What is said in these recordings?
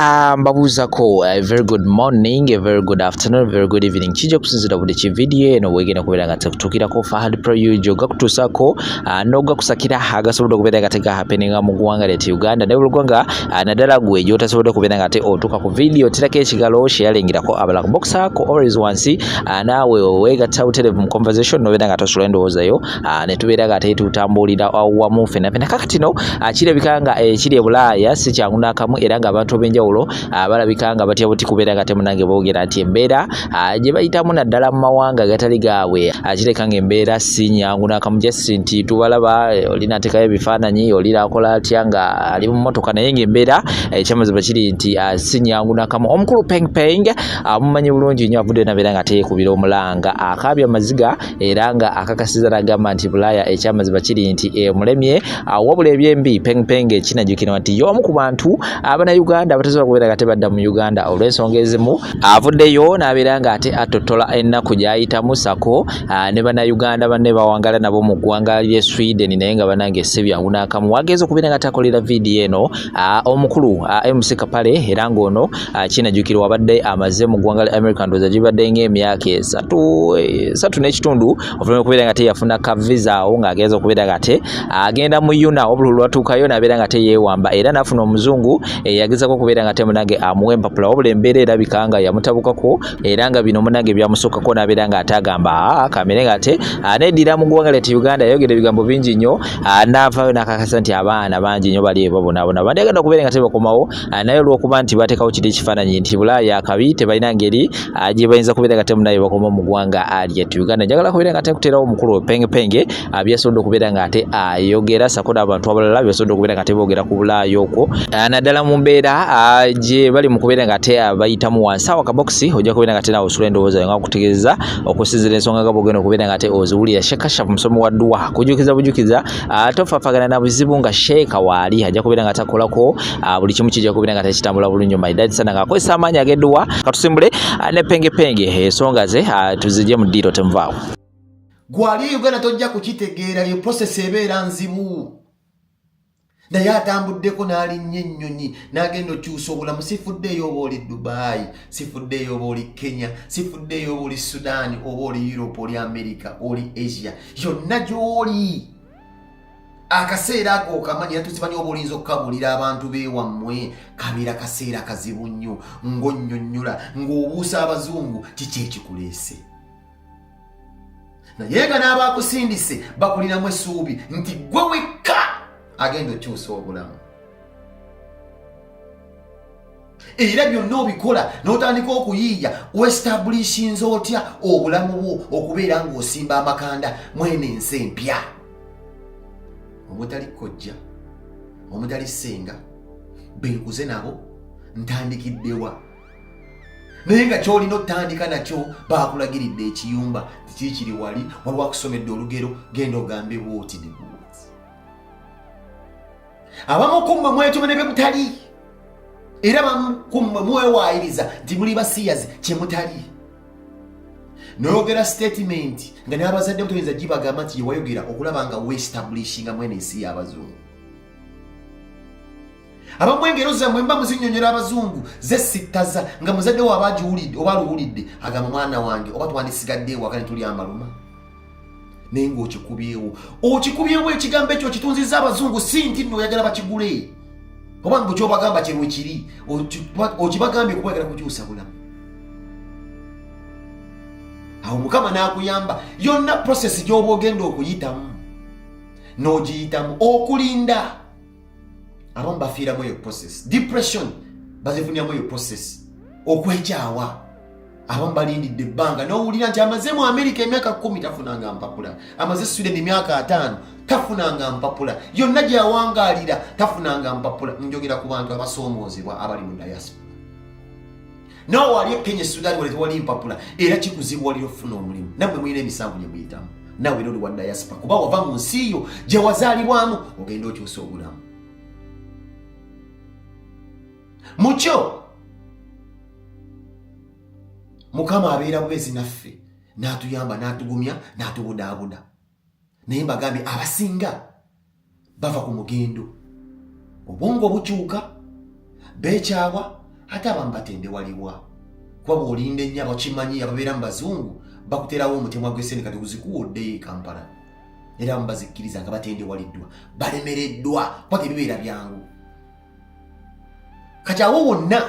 Mbabuzako, a very good morning, a very good afternoon, a very good evening. Kijja kusinzira buli ki video eno wegenda kubeera nga tutukirako Fahad Pro gakutusako noga kusakira agasobola okubeera nga tega happeninga mu ggwanga ly'etu Uganda ne bulugwanga naddala gwe gy'otasobola okubeera nga te otuuka ku video tirako ekigalo sheyalingirako abala ku box ako always once naawe weegatta butereevu mu conversation nobeera nga tosobola endowoozayo ne tubeera nga te tutambulira awamu ffenna kakati no kirabika nga ekiri e Bulaaya si kyangu n'akamu era nga abantu benjawulo balabika nga batya buti kubeera nga temunange boogera nti embeera gye bayitamu naddala mu mawanga gatali gaabwe kireka nga embeera si nyangu n'akamu jesi nti tubalaba olina atekayo ebifaananyi olira akola atya nga ali mu mmotoka naye ng'embeera ekyamazima kiri nti si nyangu n'akamu. Omukulu Peng Peng mumanyi bulungi nnyo avudde nabeera nga teekubira omulanga akaabya Maziga era nga akakasiza n'agamba nti Bulaya ekyamazima kiri nti emulemye wabula ebyembi Peng Peng kinajjukirwa nti y'omu ku bantu Uganda abatasobola kubeera nga tebadda mu Uganda olw'ensonga ezimu avuddeyo n'abeera nga ate atottola ennaku gy'ayitamu sako ne bannayuganda banne bawangala nabo mu ggwanga ly'e Sweden naye nga banange si byangu n'akamu wageeza okubeera nga takolera vidiyo eno omukulu MC Kapale era ng'ono kinajjukirwa abadde amaze mu ggwanga lya America ndowooza gibadde ng'emyaka esatu n'ekitundu oluvannyuma okubeera nga teyafuna ka visa awo ng'ageeza okubeera nga te agenda mu yuna obululu lwatuukayo n'abeera nga teyeewamba era n'afuna omuzungu yagezako okubeera nga temunange amuwa empapula wabula embeera erabika nga yamutabukako era nga bino munange byamusukkako n'abeera nga ate agamba kamere nga te aneddira mu ggwanga ly'etu Uganda yayogera ebigambo bingi nnyo n'avaayo n'akakasa nti abaana bangi nnyo bali babonaabona bandyagenda okubeera nga tebakomawo naye olw'okuba nti bateekawo kiri ekifaananyi nti Bulaaya akabi tebalina ngeri gye bayinza kubeera nga temunaye bakoma mu ggwanga ly'etu Uganda. Njagala kubeera nga tekuterawo omukulu Peng Peng byasobodde okubeera nga ate ayogera sako n'abantu abalala byasobodde okubeera nga teboogera ku Bulaaya okwo naddala mu mbeera gye bali mu kubeera nga te bayitamu wansi awo akabokisi ojja kubeera nga te nawe osula endowooza nga kutegeeza okusinziira ensonga nga bwogenda okubeera nga te oziwulira shekashafu musomi wa dduwa bujukiza tofaafagana na buzibu nga sheeka waali ajja kubeera nga takolako buli kimu kijja kubeera nga tekitambula bulungi maidadi sana ng'akozesa amaanyi ag'edduwa katusimbule ne Penge ensonga ze tuzijje mu ddiiro temuvaako gwali Uganda tojja kukitegeera ye process ebeera nzibu naye atambuddeko n'alinnya ennyonyi n'agenda okyusa obulamu sifuddeeyo oba oli Dubai sifuddeeyo oba oli Kenya sifuddeeyo oba oli Sudan oba oli Europe oli America oli Asia yonna gy'oli akaseera ako okamanya era tusimanyi oba olinza okukabulira abantu beewammwe kabeera kaseera kazibu nnyo ng'onnyonnyola ng'obuusa abazungu kiki ekikuleese naye nga n'abaakusindise bakulinamu essuubi nti gwe wekka agenda okyusa obulamu era byonna obikola n'otandika okuyiiya westablishinze otya obulamu bwo okubeera ng'osimba amakanda mwene ensi empya omutali kkojja omutali ssenga benkuze nabo ntandikiddewa naye nga kyolina otandika nakyo baakulagiridde ekiyumba tikikiri wali waliwo akusomedde olugero genda ogambe bwoti ne bwoti abamu kummwe mwetuma ne bye mutali era bamu kummwe mwewaayiriza nti muli basiyazi kye mutali noyogera statement nga n'abazadde mutoyinza gibagamba nti yewayogera okulaba nga weestablishinga mwene ensi y'abazungu abamu engero zammwe mba muzinnyonnyola abazungu zesittaza nga muzadde wo abagiwulidde oba aluwulidde agamba mwana wange oba twandisigadde ewaka ne tuli amaluma naye ng'okikubyewo ekigambo ekyo kitunzizza abazungu si nti nno oyagala bakigule oba mbu kyobagamba kyerwe kiri okibagambye kubayagala kukyusa bulamu awo Mukama n'akuyamba yonna process gy'oba ogenda okuyitamu n'ogiyitamu okulinda abamu bafiiramu eyo process depression bazifuniramu eyo process okwekyawa abamu balindidde ebbanga n'owulira nti amaze mu America emyaka 10 tafunanga mpapula amaze Sweden emyaka 5 tafunanga mpapula yonna gy'awangaalira tafunanga mpapula njogera ku bantu abasoomoozebwa abali mu diaspora nawe wali Kenya Sudan wali tewali mpapula era kikuzibu wali ofuna omulimu nammwe mulina emisanvu gye muyitamu nawe era oli wa diaspora kuba wava mu nsi yo gye wazaalibwamu ogenda okyusa obulamu mukyo Mukama abeera bwezi naffe n'atuyamba n'atugumya n'atubudaabuda naye mbagambye abasinga bava ku mugendo obwongo bukyuka beekyawa ate abamu batende waliwa kuba bw'olinda ennyaba kimanyi ababeera mu bazungu bakuterawo omutemwa gw'essene kati guzikuwodde Kampala era abamu bazikkiriza nga batende waliddwa balemereddwa kuba tebibeera byangu kati awo wonna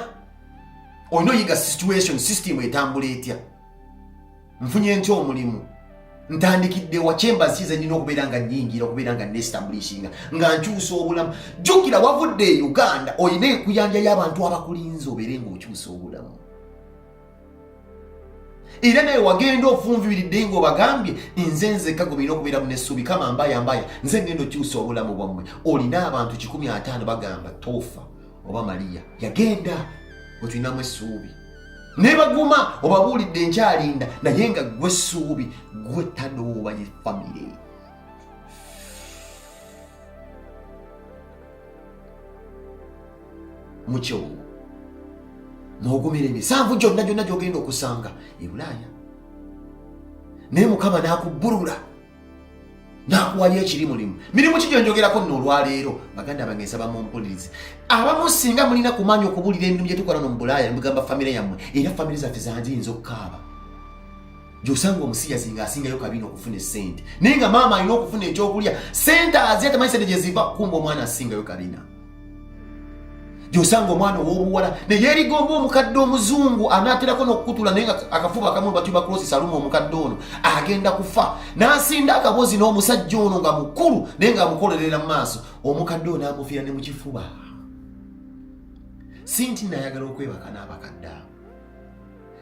olina oyiga situation system etambula etya nfunye ntya omulimu ntandikidde wa chambers nina okubeera nga nnyingira okubeera nga nestablishinga nga nkyusa obulamu jjukira wavudde e Uganda olina ekuyanja y'abantu abakulinze obeere ng'okyusa obulamu era naye wagenda ofunviridde ng'obagambye nze nzekka gwe birina okubeera mu n'essuubi kama mbaya nze ngenda okyusa obulamu bwammwe olina abantu 150 bagamba tofa oba Maria yagenda otulinamu essuubi ne baguma obabuulidde nkyalinda naye nga gwe essuubi gwe tadooba ye famire mukyowo n'ogumira emisanvu gyonna gy'ogenda okusanga e Bulaaya naye Mukama n'akubbulula n'akuwalya ekiri mulimu mirimu ki gye njogerako nno olwaleero baganda bange nsaba mumpulirize abamu singa mulina kumanya okubuulira emirimu gye tukola no mu Bulaaya ne mugamba famire yammwe era famire zaffe zanjiyinza okukaaba gy'osanga omusiyazi ng'asingayo kabina okufuna essente naye nga maama alina okufuna ekyokulya sente azye tamanyi sente gye ziva kumba omwana asingayo kabina gy'osanga omwana ow'obuwala ne yeerigomba omukadde omuzungu anaaterako n'okukutula naye nga akafuba akamu batuberculosis saluma omukadde ono agenda kufa n'asinda akabozi n'omusajja ono nga mukulu naye nga amukolerera mu maaso omukadde ono amufiira ne mu kifuba sinti nayagala okwebaka n'abakadde abo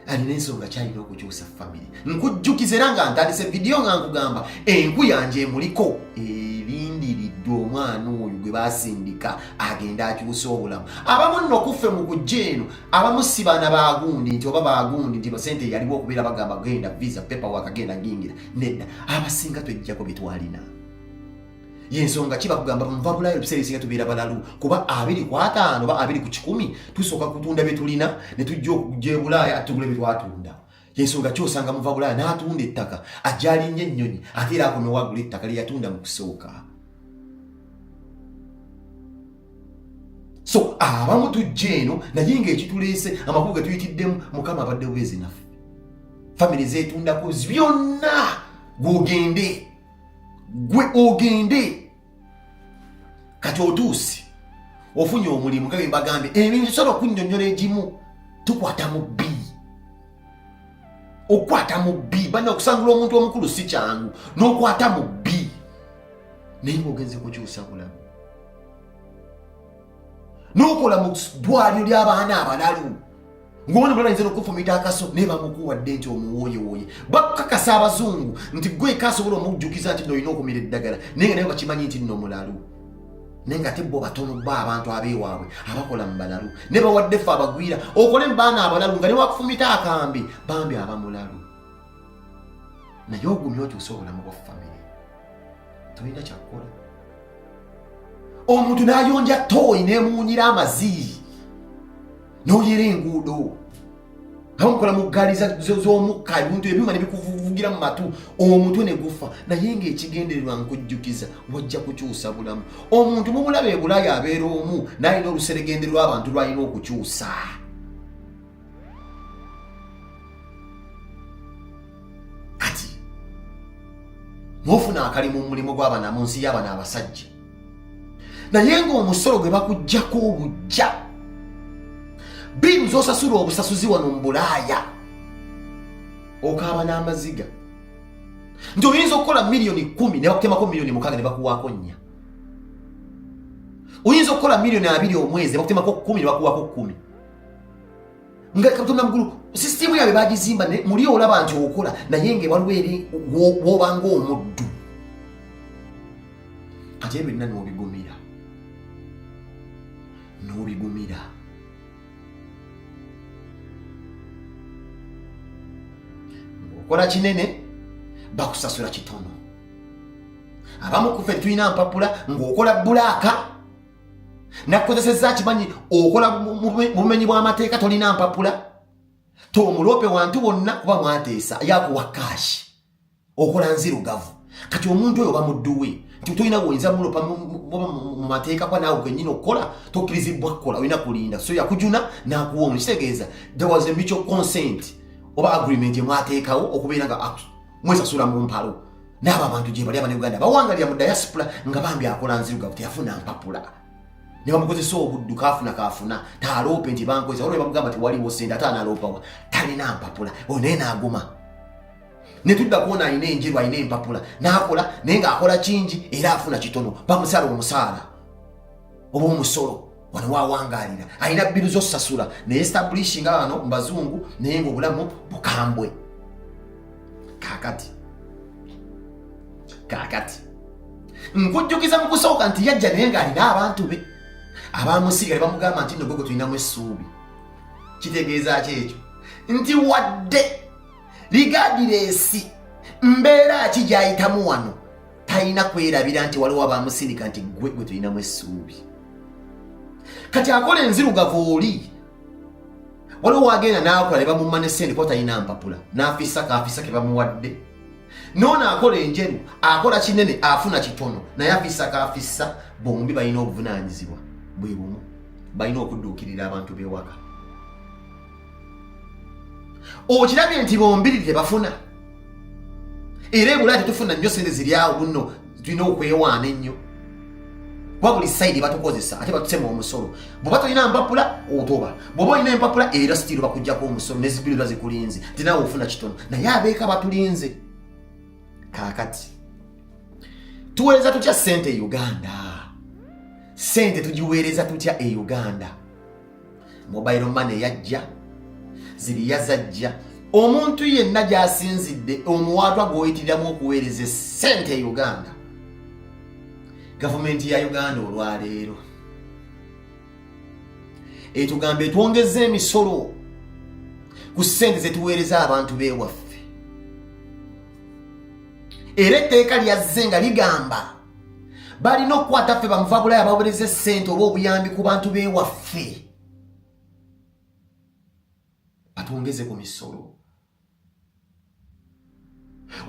alina ensonga kyalina okukyusa famire nkujjukiza era nga ntandise vidiyo nga nkugamba enku yanje emuliko erindiriddwe omwana oyo gwe basindika agenda akyusa obulamu abamu nno kuffe mu kujja eno abamu si baana bagundi nti oba bagundi nti basente yaliwo okubeera bagamba genda visa paperwork agenda ngingira nedda abasinga twejjako bye twalina yensonga kiba kugamba muva Bulaaya ebiseera ebisinga tubeera balalu kuba 2:5 oba 2:10 tusooka kutunda bye tulina ne tujja okujja e Bulaaya tugule bye twatunda yensonga kyosanga muva Bulaaya n'atunda ettaka ajja alinnye ennyonyi ate era akomewo agula ettaka lye yatunda mu kusooka so abamu tujja eno naye ng'ekituleese amakulu ge tuyitiddemu Mukama abadde bubeezi naffe famire zeetundako byonna gw'ogende gwe ogende kati otuusi ofunye omulimu nga bagambye ebintu tusobola okunnyonnyola egimu tukwata mu bbi okwata mu bbi bana okusangula omuntu omukulu si kyangu n'okwata mu bbi naye ng'ogenze kukyusa bulamu n'okola mu ddwaliro ly'abaana abalalu ng'ona mulala ayinza okufumita akaso naye bamukuwadde nti omuwooyewooye bakakasa abazungu nti gwe kasobola omujjukiza nti nolina okumira eddagala naye nga naye bakimanyi nti nno mulalu naye nga tebbo batono bba abantu abeewaabwe abakola mu balalu ne bawadde ffe abagwira okole mu baana abalalu nga ne wakufumita akambi bambi abamulalu naye ogumye okyusa obulamu bwa famire tolina kyakkola omuntu n'ayonja tooyi n'emuwunyira amaziiri n'oyera enguudo abamukola mu ggaali z'omukka ebintu ebyuma ne bikuvugira mu matu omutwe ne gufa naye ng'ekigendererwa nkujjukiza wajja kukyusa bulamu omuntu mumulaba e Bulaaya abeera omu n'alina oluseregende lw'abantu lw'alina okukyusa kati n'ofuna akalimu mu mulimu gw'abana mu nsi y'abana abasajja naye ng'omusolo gwe bakuggyako obujja biru z'osasula obusasuzi wano mu Bulaaya okaaba n'amaziga nti oyinza okukola miliyoni 10 ne bakutemako miliyoni 6 ne bakuwaako 4 oyinza okukola miliyoni 2 omwezi ne bakutemako 10 ne bakuwaako 10 nga Katonda mugulu sisitimu yabe bagizimba muli olaba nti okola naye ng'ewaliwo eri w'obanga omuddu kati ebyo byonna n'obigumira okola kinene bakusasula kitono abamu kuffe tulina mpapula ng'okola bulaaka nakukozesezza kimanyi okola mu bumenyi bw'amateeka tolina mpapula tomulope wantu bonna kuba mwateesa yakuwa kaashi okola nzirugavu kati omuntu oyo bamudduwe nti tulina bwoyinza mulopa mu mateeka kwa naawe kennyini okukola tokkirizibwa kukola olina kulinda so yakujuna n'akuwa omuntu kitegeeza there was a mutual consent oba agreement emwateekawo okubeera nga mwesasula mu mpalo n'abo abantu gye bali abannayuganda bawangalira mu diaspora nga bambi akola nzirugavu teyafuna mpapula ne bamukozesa obuddu kaafuna taaloope nti bankozesa olwo ne bamugamba ti waliwo sente ate analoopawa talina mpapula oyo naye n'aguma ne tudda kuwona alina enjeru alina empapula n'akola naye ng'akola kingi era afuna kitono bamusala omusaala oba omusolo wano wawangalira alina bbiru z'osasula ne establishinga wano mu bazungu naye ng'obulamu bukambwe kaakati nkujjukiza mu kusooka nti yajja naye ng'alina abantu be abamusiga ne bamugamba nti nno gwe tulinamu essuubi kitegeeza ki ekyo nti wadde ligadiresi mbeera ki gy'ayitamu wano talina kwerabira nti waliwo abamusindika nti gwe tulinamu essuubi kati akola enzirugavu oli waliwo wagenda n'akola ne bamumma ne sente kuba talina mpapula n'afissa kaafissa ke bamuwadde noona akola enjeru akola kinene afuna kitono naye afissa kaafissa bombi balina obuvunaanyizibwa bwe bumu balina okudduukirira abantu b'ewaka okirabye nti bombiri tebafuna era ebulaya tetufuna nnyo sente ziri awo buno tulina okwewaana ennyo kuba buli sayidi batukozesa ate batusema omusolo bw'oba tolina mpapula otoba bw'oba olina empapula era sitiiro bakuggyako omusolo nezibiru bazikulinze ti naawe ofuna kitono naye abeeka batulinze kaakati tuweereza tutya sente e Uganda sente tugiweereza tutya e Uganda mobile money yajja ziri yazajja omuntu yenna gy'asinzidde omuwaatwa gw'oyitiriramu okuweereza sente e Uganda gavumenti ya Uganda olwaleero etugamba etwongeza emisolo ku ssente ze tuweereza abantu b'ewaffe era etteeka lyazze nga ligamba balina okukwata ffe bamuva Bulaya baweereza ssente oba obuyambi ku bantu b'ewaffe batwongeze ku misolo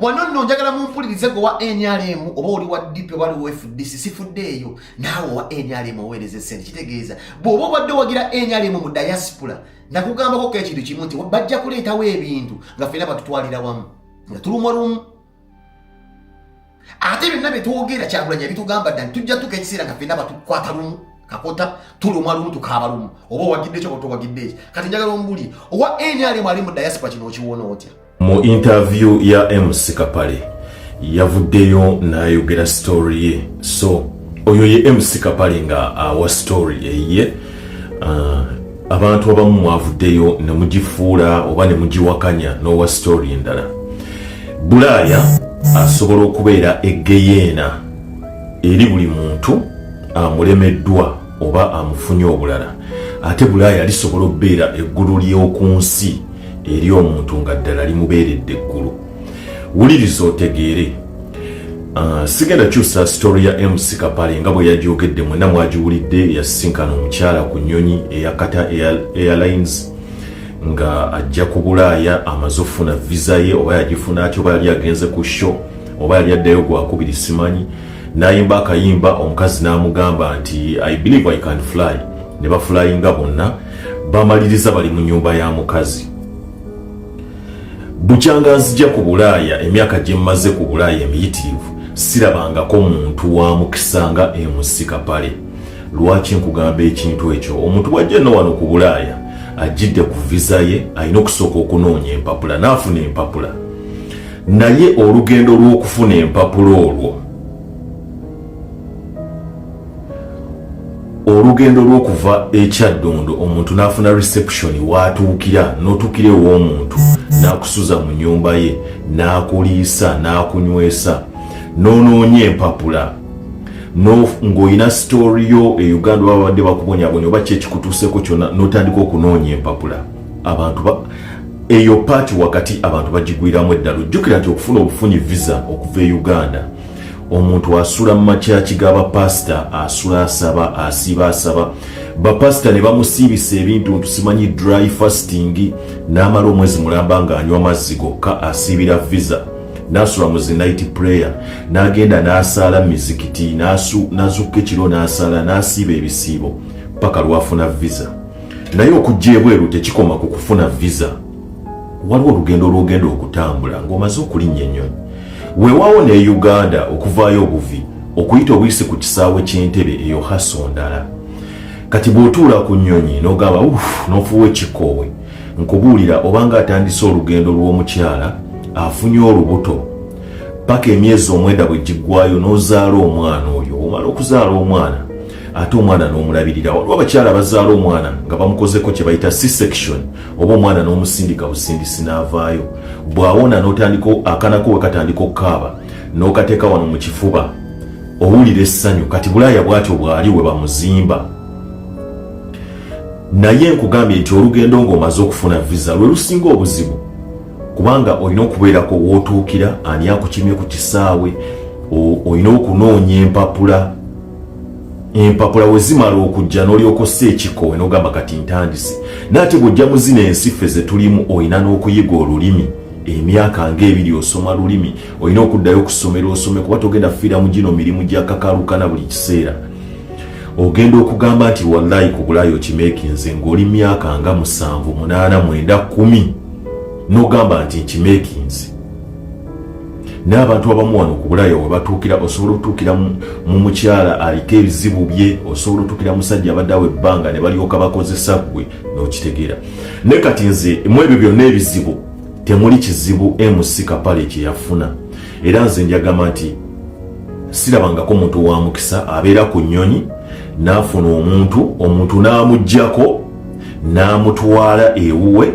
wano nno njagala mumpulirize gwe wa NRM oba oli wa DP oba oli wa FDC sifuddeeyo naawe wa NRM oweereza essente kitegeeza bw'oba obadde wagira NRM mu diaspora nakugambako ekintu kimu nti bajja kuleetawo ebintu nga ffena batutwalira wamu nga tulumwa lumu ate byonna bye twogera Kyagulanyi bitugamba ddala tujja tuka ekiseera nga ffena batukwata lumu kakota tulumwa lumu tukaaba lumu oba owagidde ekyo oba towagidde eki kati njagala ombuli owa NRM ali mu diaspora kino okiwona otya mu interview ya MC Kapale yavuddeyo n'ayogera story ye so oyo ye MC Kapale nga awa story eye abantu abamu mwavuddeyo ne mugifuula oba ne mugiwakanya n'owa story endala Bulaya asobola okubeera egeyeena eri buli muntu amulemeddwa oba amufunye obulala ate Bulaya lisobola okubeera eggulu ly'oku nsi eri omuntu nga ddala limubeeredde eggulu wuliriza otegeere sigenda kyusa story ya MC Kapale nga bwe yagyogedde mwenna mwagiwulidde yasinkana omukyala ku nnyonyi eya Qatar Airlines nga ajja ku Bulaya amaze ofuna visa ye oba yagifuna atyo oba yali agenze ku show oba yali addayo gwakubiri simanyi n'ayimba akayimba omukazi n'amugamba nti I believe I can fly ne bafulayinga bonna bamaliriza bali mu nnyumba ya mukazi bukyanga nzija ku Bulaya emyaka gye mmaze ku Bulaya emiyitirivu sirabangako muntu wa mukisa nga MC Kapale lwaki nkugamba ekintu ekyo omuntu bw'ajja nno wano ku Bulaya ajjidde ku visa ye alina okusooka okunoonya empapula n'afuna empapula naye olugendo lw'okufuna empapula olwo olugendo lw'okuva ekyaddondo omuntu n'afuna reception watuukira n'otuukira ew'omuntu n'akusuza mu nnyumba ye n'akuliisa n'akunywesa n'onoonya empapula ng'olina story yo e Uganda babadde bakubonyabonya oba ki ekikutuuseko kyonna n'otandika okunoonya empapula abantu eyo paati wakati abantu bagigwiramu eddala ojjukira nti okufuna obufunyi visa okuva e Uganda omuntu asula mu makyaki g'abapasita asula asaba asiiba asaba bapasita ne bamusiibisa ebintu ntusimanyi dry fasting n'amala omwezi mulamba ng'anywa amazzi gokka asiibira visa n'asula mu zi night prayer, n'agenda n'asaala mizikiti, n'azuuka ekiro n'asaala, n'asiiba ebisiibo paka lwafuna visa. Naye okujja ebweru tekikoma ku kufuna visa. Waliwo olugendo lw'ogenda okutambula ng'omaze okulinnya ennyonyi. Weewaawo ne Uganda okuvaayo obuvi okuyita obuyise ku kisaawe ky'entebe eyo hasondala. Kati bw'otuula ku nnyonyi n'ogamba n'ofuwa ekikoowe, nkubuulira obanga atandise olugendo lw'omukyala afunye olubuto paka emyezi 9 bwe giggwayo n'ozaala omwana oyo. Omala okuzaala omwana ate omwana n'omulabirira. Waliwo abakyala bazaala omwana nga bamukozeko kye bayita C-section oba omwana n'omusindika busindisi n'avaayo. Bw'awona n'otandika akanako we katandika okukaaba n'okateeka wano mu kifuba owulira essanyu. Kati Bulaaya bw'atyo bw'ali we bamuzimba. Naye nkugambye nti olugendo ng'omaze okufuna visa lwe lusinga obuzibu, kubanga olina okubeerako w'otuukira, ani akukimye ku kisaawe, olina okunoonya empapula we zimala okujja n'olyoka ossa ekikoowe n'ogamba kati ntandise. N'ate bw'ojja mu zino ensi ffe ze tulimu olina n'okuyiga olulimi. Emyaka ng'ebiri osoma lulimi, olina okuddayo ku ssomero osome, kuba togenda fiira mu gino mirimu gya kakalukana buli kiseera. Ogenda okugamba nti wallahi ku Bulaaya okimeekinze ng'oli myaka nga 7, 8, 9, 10 n'ogamba nti nkimeekinze. N'abantu abamu wano ku Bulaaya we batuukira, osobola otuukira mu mukyala aliko ebizibu bye, osobola otuukira musajja abaddawo ebbanga ne balyoka bakozesa ggwe n'okitegeera. Ne kati nze mu ebyo byonna ebizibu temuli kizibu MC Kapale kye yafuna. Era nze njagamba nti sirabangako muntu wa mukisa abeera ku nnyonyi n'afuna omuntu n'amuggyako n'amutwala ewuwe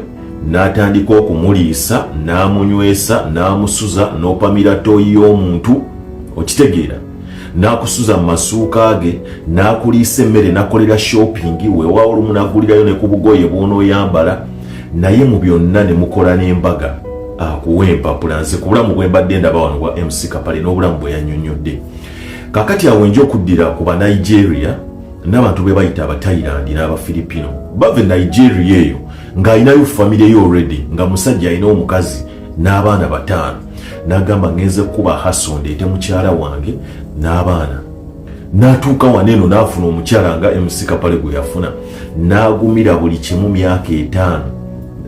n'atandika okumuliisa n'amunywesa n'amusuza n'opamira toyi y'omuntu, okitegeera, n'akusuza mu masuuka ge n'akuliisa emmere n'akolera shopping. Weewaawo olumu n'agulirayo ne ku bugoye bw'onooyambala. Naye mu byonna ne mukola n'embaga akuwa empapula. Nze ku bulamu bwe mbadde ndaba wano bwa MC Kapale n'obulamu bwe yannyonnyodde. Kaakati awo nja okuddira ku ba Nigeria n'abantu be bayita aba Thailand n'aba Filipino. Bava Nigeria eyo ng'alinayo family ye already, nga musajja alina omukazi n'abaana 5. N'agamba ngenze kuba haso ndeete mukyala wange n'abaana. N'atuuka waneeno n'afuna omukyala nga MC Kapale gwe yafuna. N'agumira buli kimu myaka 5.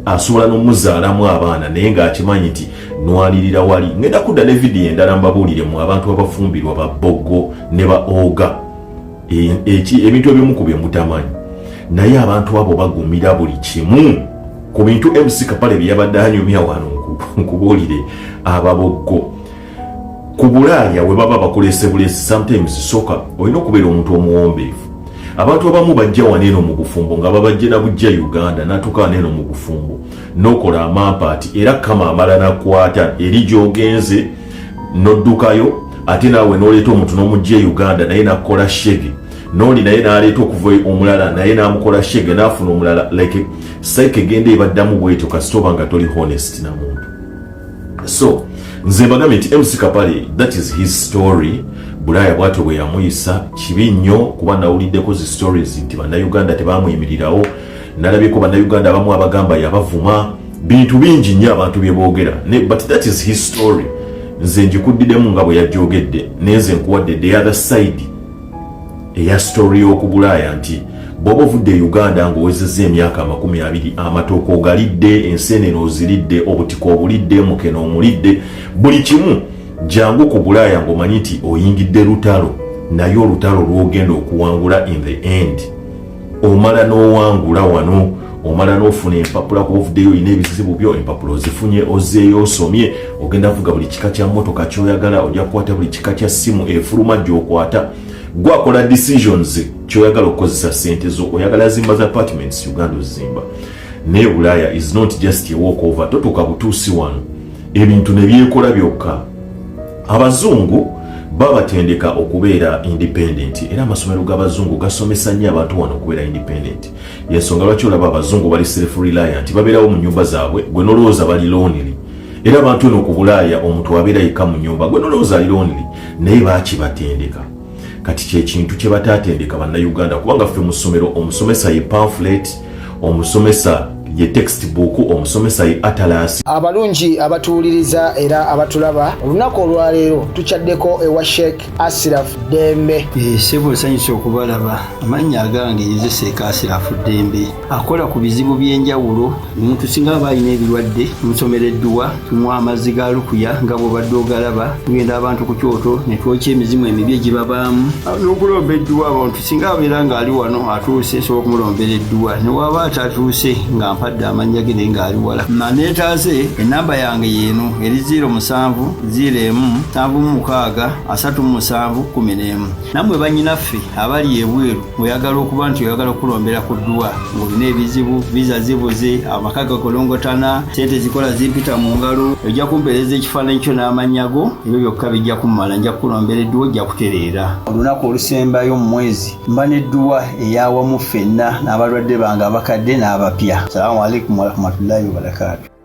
Asobola n'omuzaalamu abaana naye ng'akimanyi nti nwalirira wali. Ngenda kudda ne vidiyo endala mbabuulire mu abantu abafumbirwa ba Boggo ne ba Oga. Ebintu ebimu ku bye mutamanyi. Naye abantu abo bagumira buli kimu ku bintu MC Kapale bye yabadde anyumya wano nkubuulire ababoggo. Ku Bulaaya we baba bakolese bulesi sometimes soka olina okubeera omuntu omuwombeefu. Abantu abamu bajja waneeno mu bufumbo nga babajje na bujja Uganda n'atuuka waneeno mu bufumbo n'okola amampaati era kama amala nakwata eri gy'ogenze n'oddukayo ate naawe n'oleeta omuntu n'omujja Uganda naye nakola shege n'oli naye n'aleeta okuva omulala naye n'amukola shege n'afuna omulala like psyche egenda ebaddamu bwetyo kasita oba nga toli honest na muntu. So nze mbagambye nti MC Kapale that is his story. Bulaaya bwatyo bwe yamuyisa kibi nnyo kuba nawuliddeko zi stories nti bannayuganda tebaamuyimirirawo. Nalabyeko bannayuganda abamu abagamba yabavuma bintu bingi nnyo abantu bye boogera, but that is his story. Nze njikuddiddemu nga bwe yajogedde nenze nkuwadde the other side eya story y'oku Bulaaya nti bw'oba ovudde Uganda ng'owezezza emyaka 20, amatooke ogalidde, enseenene oziridde, obutiko obulidde, mukene omulidde, buli kimu jangu ku Bulaaya ng'omanyi nti oyingidde lutalo, naye olutalo lw'ogenda okuwangula in the end. Omala n'owangula wano, omala n'ofuna empapula ku ovuddeyo olina ebizibu byo, empapula ozifunye ozzeeyo osomye, ogenda vuga buli kika kya mmotoka ky'oyagala, ojja kukwata buli kika kya ssimu efuluma gy'okwata. Gwakola decisions kyoyagala okukozesa sente zo. Oyagala zimba za apartments Uganda ozimba. Ne Bulaaya is not just a walk over. Totuuka butuusi wano ebintu ne byekola byokka. Abazungu babatendeka okubeera independent era amasomero g'abazungu gasomesa nnyo abantu wano okubeera independent. Yensonga lwaki olaba abazungu bali self reliant, babeerawo mu nyumba zaabwe, gwe nolowooza bali lonely. Era abantu eno ku Bulaaya omuntu abeera yekka mu nyumba, gwe nolowooza ali lonely, naye bakibatendeka. Kati kye kintu kye batatendeka bannayuganda, kubanga ffe mu ssomero omusomesa ye pamphlet, omusomesa ye textbook omusomesa ye Atlas. Abalungi abatuuliriza era abatulaba olunaku olwaleero tuchaddeko ewa Sheikh Asiraf Dembe. Sebo sanyusa okubalaba amannya agange nze Sheikh Asiraf Dembe akola ku bizibu by'enjawulo. Omuntu singa aba alina ebirwadde musomereddwa tumuwa amazzi ga lukuya nga bw'obadde ogalaba tugenda abantu ku kyoto ne twokya emizimu emibi egibabaamu n'okulomba edduwa. Abantu singa abeera ng'ali wano atuuse sobola okumulombera edduwa ne waba atatuuse nga mpadde amannya ge naye ng'ali wala. Neetaase ennamba yange yeeno eri 07 01 76 37 11. Nammwe bannyinaffe abali ebweru oyagala okuba nti oyagala okulombera ku dduwa ng'olina ebizibu viza zibuze amaka gakolongotana sente zikola zimpita mu ngalo ojja kumpeereza ekifaananyi kyo n'amannya go ebyo byokka bijja kummala nja kukulombera edduwa ojja kutereera. Olunaku olusembayo mu mwezi mba n'edduwa eyawamu ffenna n'abalwadde bange abakadde n'abapya. Salaamu alaikum warahmatullahi wabarakatuh.